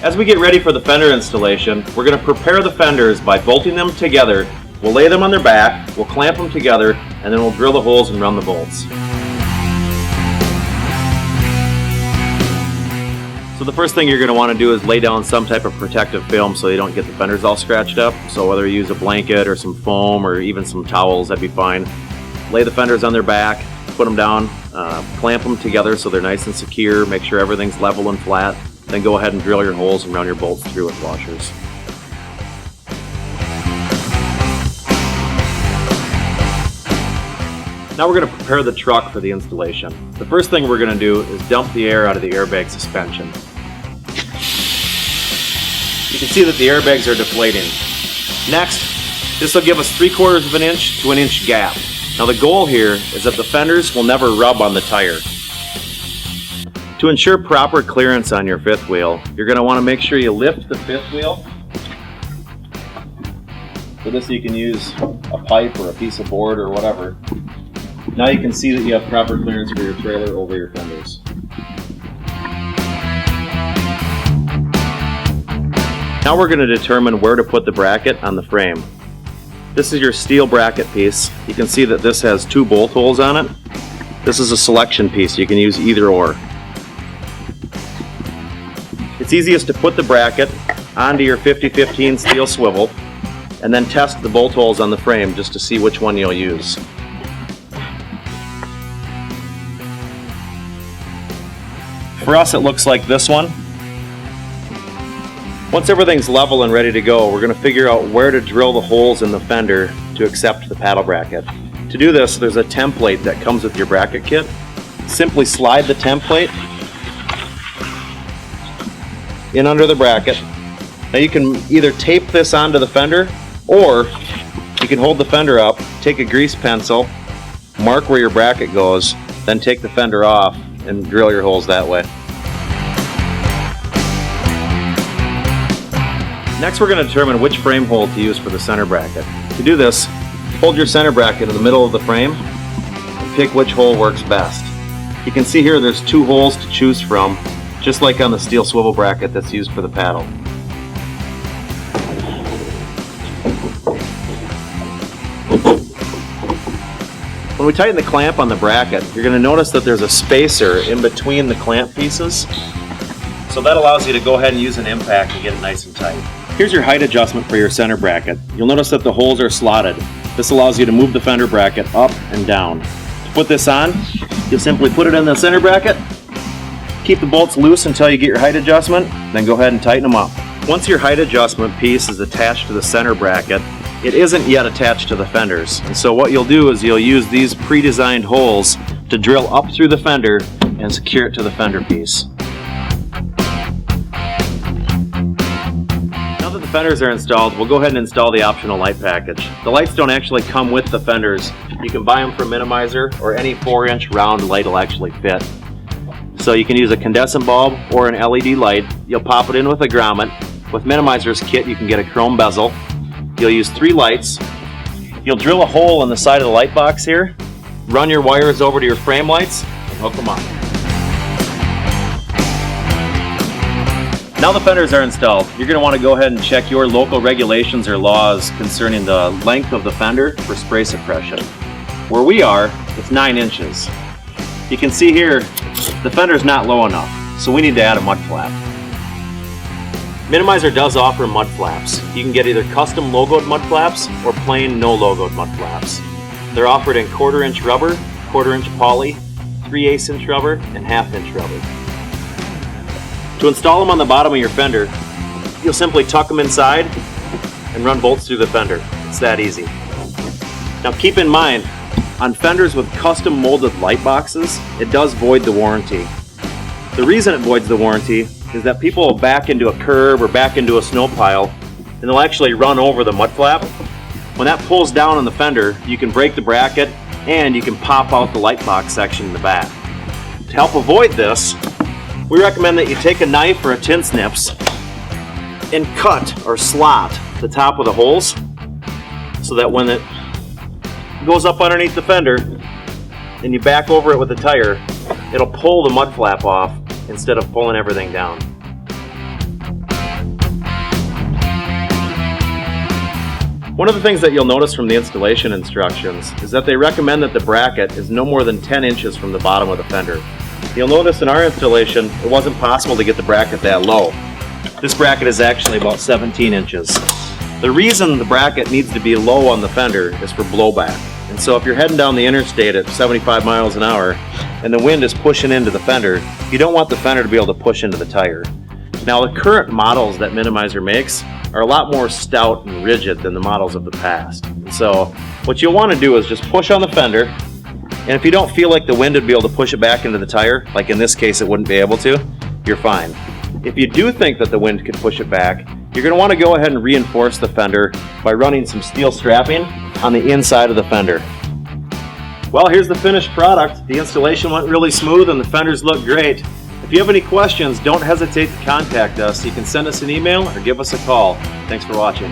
As we get ready for the fender installation, we're going to prepare the fenders by bolting them together. We'll lay them on their back, we'll clamp them together, and then we'll drill the holes and run the bolts. So the first thing you're going to want to do is lay down some type of protective film so you don't get the fenders all scratched up. So whether you use a blanket or some foam or even some towels, that'd be fine. Lay the fenders on their back, put them down, clamp them together so they're nice and secure, make sure everything's level and flat. Then go ahead and drill your holes and run your bolts through with washers. Now we're going to prepare the truck for the installation. The first thing we're going to do is dump the air out of the airbag suspension. You can see that the airbags are deflating. Next, this will give us 3/4 of an inch to 1 inch gap. Now the goal here is that the fenders will never rub on the tire. To ensure proper clearance on your fifth wheel, you're going to want to make sure you lift the fifth wheel. For this you can use a pipe or a piece of board or whatever. Now you can see that you have proper clearance for your trailer over your fenders. Now we're going to determine where to put the bracket on the frame. This is your steel bracket piece. You can see that this has 2 bolt holes on it. This is a selection piece. You can use either or. It's easiest to put the bracket onto your 50-15 steel swivel and then test the bolt holes on the frame just to see which one you'll use. For us, it looks like this one. Once everything's level and ready to go, we're going to figure out where to drill the holes in the fender to accept the paddle bracket. To do this, there's a template that comes with your bracket kit. Simply slide the template in under the bracket. Now you can either tape this onto the fender, or you can hold the fender up, take a grease pencil, mark where your bracket goes, then take the fender off and drill your holes that way. Next we're going to determine which frame hole to use for the center bracket. To do this, hold your center bracket in the middle of the frame and pick which hole works best. You can see here there's 2 holes to choose from, just like on the steel swivel bracket that's used for the paddle. When we tighten the clamp on the bracket, you're going to notice that there's a spacer in between the clamp pieces. So that allows you to go ahead and use an impact and get it nice and tight. Here's your height adjustment for your center bracket. You'll notice that the holes are slotted. This allows you to move the fender bracket up and down. To put this on, you'll simply put it in the center bracket, keep the bolts loose until you get your height adjustment, then go ahead and tighten them up. Once your height adjustment piece is attached to the center bracket, it isn't yet attached to the fenders. And so what you'll do is you'll use these pre-designed holes to drill up through the fender and secure it to the fender piece. Now that the fenders are installed, we'll go ahead and install the optional light package. The lights don't actually come with the fenders. You can buy them from Minimizer, or any 4-inch round light will actually fit. So you can use a condensate bulb or an LED light. You'll pop it in with a grommet. With Minimizer's kit, you can get a chrome bezel. You'll use 3 lights. You'll drill a hole in the side of the light box here, run your wires over to your frame lights, and hook them up. Now the fenders are installed, you're going to want to go ahead and check your local regulations or laws concerning the length of the fender for spray suppression. Where we are, it's 9 inches. You can see here, the fender's not low enough, so we need to add a mud flap. Minimizer does offer mud flaps. You can get either custom logoed mud flaps or plain no logoed mud flaps. They're offered in 1/4 inch rubber, 1/4 inch poly, 3/8 inch rubber, and 1/2 inch rubber. To install them on the bottom of your fender, you'll simply tuck them inside and run bolts through the fender. It's that easy. Now keep in mind, on fenders with custom molded light boxes, it does void the warranty. The reason it voids the warranty is that people will back into a curb or back into a snow pile and they'll actually run over the mud flap. When that pulls down on the fender, you can break the bracket and you can pop out the light box section in the back. To help avoid this, we recommend that you take a knife or a tin snips and cut or slot the top of the holes so that when it goes up underneath the fender and you back over it with the tire, it'll pull the mud flap off instead of pulling everything down. One of the things that you'll notice from the installation instructions is that they recommend that the bracket is no more than 10 inches from the bottom of the fender. You'll notice in our installation it wasn't possible to get the bracket that low. This bracket is actually about 17 inches. The reason the bracket needs to be low on the fender is for blowback. And so if you're heading down the interstate at 75 miles an hour and the wind is pushing into the fender, you don't want the fender to be able to push into the tire. Now the current models that Minimizer makes are a lot more stout and rigid than the models of the past. And so what you'll want to do is just push on the fender, and if you don't feel like the wind would be able to push it back into the tire, like in this case it wouldn't be able to, you're fine. If you do think that the wind could push it back, you're going to want to go ahead and reinforce the fender by running some steel strapping on the inside of the fender. Well, here's the finished product. The installation went really smooth and the fenders look great. If you have any questions, don't hesitate to contact us. You can send us an email or give us a call. Thanks for watching.